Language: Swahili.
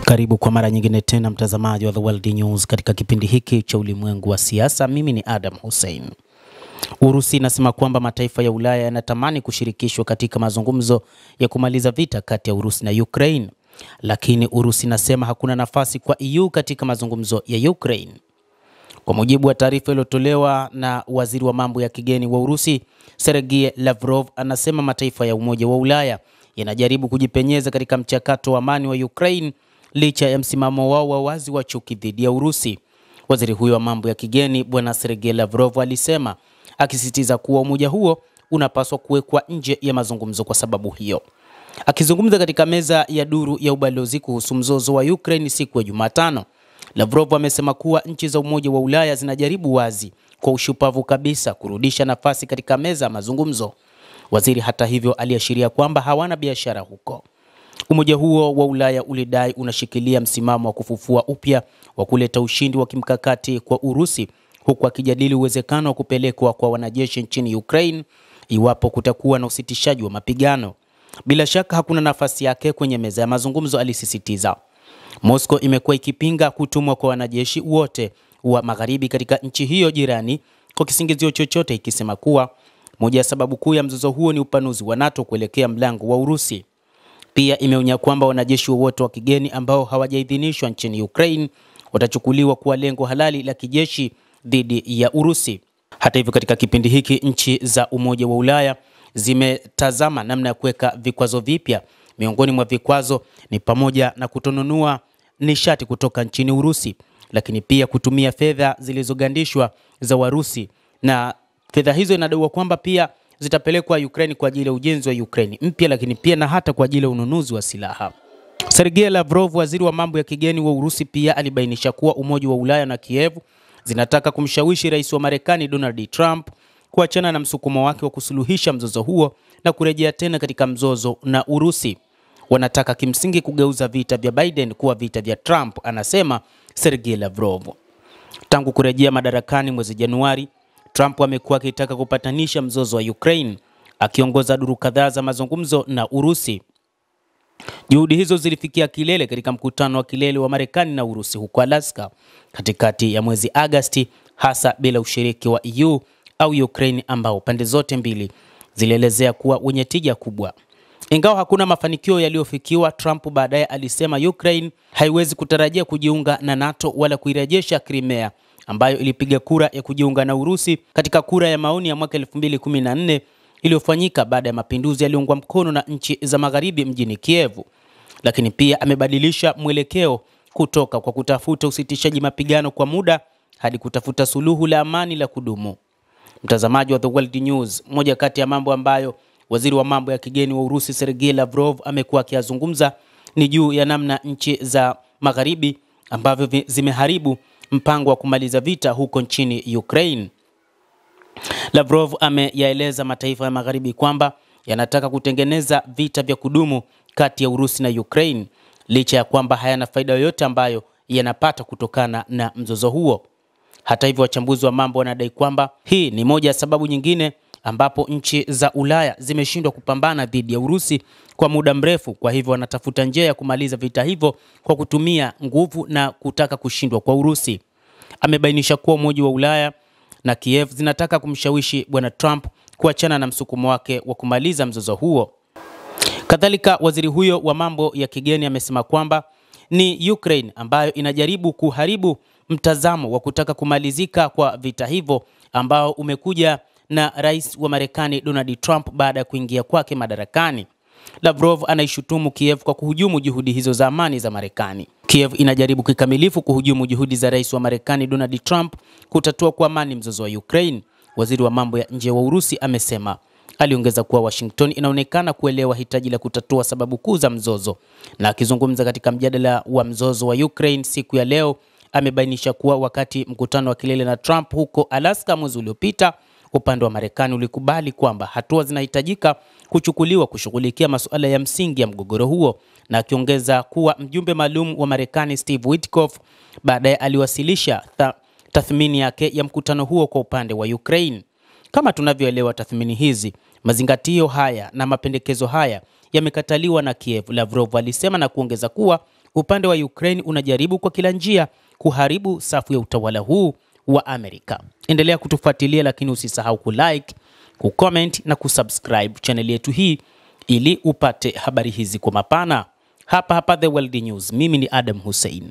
Karibu kwa mara nyingine tena mtazamaji wa The World News katika kipindi hiki cha ulimwengu wa siasa. Mimi ni Adam Hussein. Urusi inasema kwamba mataifa ya Ulaya yanatamani kushirikishwa katika mazungumzo ya kumaliza vita kati ya Urusi na Ukraine. Lakini Urusi inasema hakuna nafasi kwa EU katika mazungumzo ya Ukraine. Kwa mujibu wa taarifa iliyotolewa na waziri wa mambo ya kigeni wa Urusi, Sergei Lavrov, anasema mataifa ya Umoja wa Ulaya yanajaribu kujipenyeza katika mchakato wa amani wa Ukraine licha ya msimamo wao wa wazi wa chuki dhidi ya Urusi. Waziri huyo wa mambo ya kigeni Bwana Sergei Lavrov alisema, akisisitiza kuwa umoja huo unapaswa kuwekwa nje ya mazungumzo kwa sababu hiyo. Akizungumza katika meza ya duru ya ubalozi kuhusu mzozo wa Ukraine siku ya Jumatano, Lavrov amesema kuwa nchi za Umoja wa Ulaya zinajaribu wazi kwa ushupavu kabisa kurudisha nafasi katika meza ya mazungumzo. Waziri hata hivyo aliashiria kwamba hawana biashara huko. Umoja huo wa Ulaya ulidai unashikilia msimamo wa kufufua upya wa kuleta ushindi wa kimkakati kwa Urusi, huku akijadili uwezekano wa kupelekwa kwa wanajeshi nchini Ukraine iwapo kutakuwa na usitishaji wa mapigano. Bila shaka hakuna nafasi yake kwenye meza ya mazungumzo, alisisitiza. Moscow imekuwa ikipinga kutumwa kwa wanajeshi wote wa magharibi katika nchi hiyo jirani kwa kisingizio chochote, ikisema kuwa moja ya sababu kuu ya mzozo huo ni upanuzi wa NATO kuelekea mlango wa Urusi. Pia imeonya kwamba wanajeshi wote wa kigeni ambao hawajaidhinishwa nchini Ukraine watachukuliwa kuwa lengo halali la kijeshi dhidi ya Urusi. Hata hivyo, katika kipindi hiki nchi za Umoja wa Ulaya zimetazama namna ya kuweka vikwazo vipya. Miongoni mwa vikwazo ni pamoja na kutonunua nishati kutoka nchini Urusi, lakini pia kutumia fedha zilizogandishwa za Warusi, na fedha hizo inadaiwa kwamba pia zitapelekwa Ukraine kwa ajili ya ujenzi wa Ukraine mpya, lakini pia na hata kwa ajili ya ununuzi wa silaha. Sergei Lavrov, waziri wa mambo ya kigeni wa Urusi, pia alibainisha kuwa Umoja wa Ulaya na Kiev zinataka kumshawishi rais wa Marekani Donald Trump kuachana na msukumo wake wa kusuluhisha mzozo huo na kurejea tena katika mzozo na Urusi. Wanataka kimsingi kugeuza vita vya Biden kuwa vita vya Trump, anasema Sergei Lavrov. Tangu kurejea madarakani mwezi Januari, Trump amekuwa akitaka kupatanisha mzozo wa Ukraine, akiongoza duru kadhaa za mazungumzo na Urusi. Juhudi hizo zilifikia kilele katika mkutano wa kilele wa Marekani na Urusi huko Alaska katikati ya mwezi Agosti, hasa bila ushiriki wa EU au Ukraine ambao pande zote mbili zilielezea kuwa wenye tija kubwa. Ingawa hakuna mafanikio yaliyofikiwa, Trump baadaye alisema Ukraine haiwezi kutarajia kujiunga na NATO wala kuirejesha Crimea ambayo ilipiga kura ya kujiunga na Urusi katika kura ya maoni ya mwaka 2014 iliyofanyika baada ya mapinduzi yaliyoungwa mkono na nchi za magharibi mjini Kiev. Lakini pia amebadilisha mwelekeo kutoka kwa kutafuta usitishaji mapigano kwa muda hadi kutafuta suluhu la amani la kudumu. Mtazamaji wa The World News, moja kati ya mambo ambayo waziri wa mambo ya kigeni wa Urusi Sergei Lavrov amekuwa akiyazungumza ni juu ya namna nchi za magharibi ambavyo zimeharibu mpango wa kumaliza vita huko nchini Ukraine. Lavrov ameyaeleza mataifa ya magharibi kwamba yanataka kutengeneza vita vya kudumu kati ya Urusi na Ukraine, licha ya kwamba hayana faida yoyote ambayo yanapata kutokana na mzozo huo. Hata hivyo, wachambuzi wa mambo wanadai kwamba hii ni moja ya sababu nyingine ambapo nchi za Ulaya zimeshindwa kupambana dhidi ya Urusi kwa muda mrefu. Kwa hivyo wanatafuta njia ya kumaliza vita hivyo kwa kutumia nguvu na kutaka kushindwa kwa Urusi. Amebainisha kuwa Umoja wa Ulaya na Kiev zinataka kumshawishi Bwana Trump kuachana na msukumo wake wa kumaliza mzozo huo. Kadhalika, waziri huyo wa mambo ya kigeni amesema kwamba ni Ukraine ambayo inajaribu kuharibu mtazamo wa kutaka kumalizika kwa vita hivyo ambao umekuja na rais wa Marekani Donald Trump baada ya kuingia kwake madarakani. Lavrov anaishutumu Kiev kwa kuhujumu juhudi hizo za amani za Marekani. Kiev inajaribu kikamilifu kuhujumu juhudi za rais wa Marekani Donald Trump kutatua kwa amani mzozo wa Ukraine, waziri wa mambo ya nje wa Urusi amesema. Aliongeza kuwa Washington inaonekana kuelewa hitaji la kutatua sababu kuu za mzozo, na akizungumza katika mjadala wa mzozo wa Ukraine siku ya leo, amebainisha kuwa wakati mkutano wa kilele na Trump huko Alaska mwezi uliopita, upande wa Marekani ulikubali kwamba hatua zinahitajika kuchukuliwa kushughulikia masuala ya msingi ya mgogoro huo, na akiongeza kuwa mjumbe maalum wa Marekani Steve Witkoff baadaye aliwasilisha tathmini yake ya mkutano huo kwa upande wa Ukraine. Kama tunavyoelewa tathmini hizi, mazingatio haya na mapendekezo haya yamekataliwa na Kiev, Lavrov alisema, na kuongeza kuwa upande wa Ukraine unajaribu kwa kila njia kuharibu safu ya utawala huu wa Amerika. Endelea kutufuatilia, lakini usisahau kulike, kucomment na kusubscribe channel yetu hii ili upate habari hizi kwa mapana. Hapa The World News. Mimi ni Adam Hussein.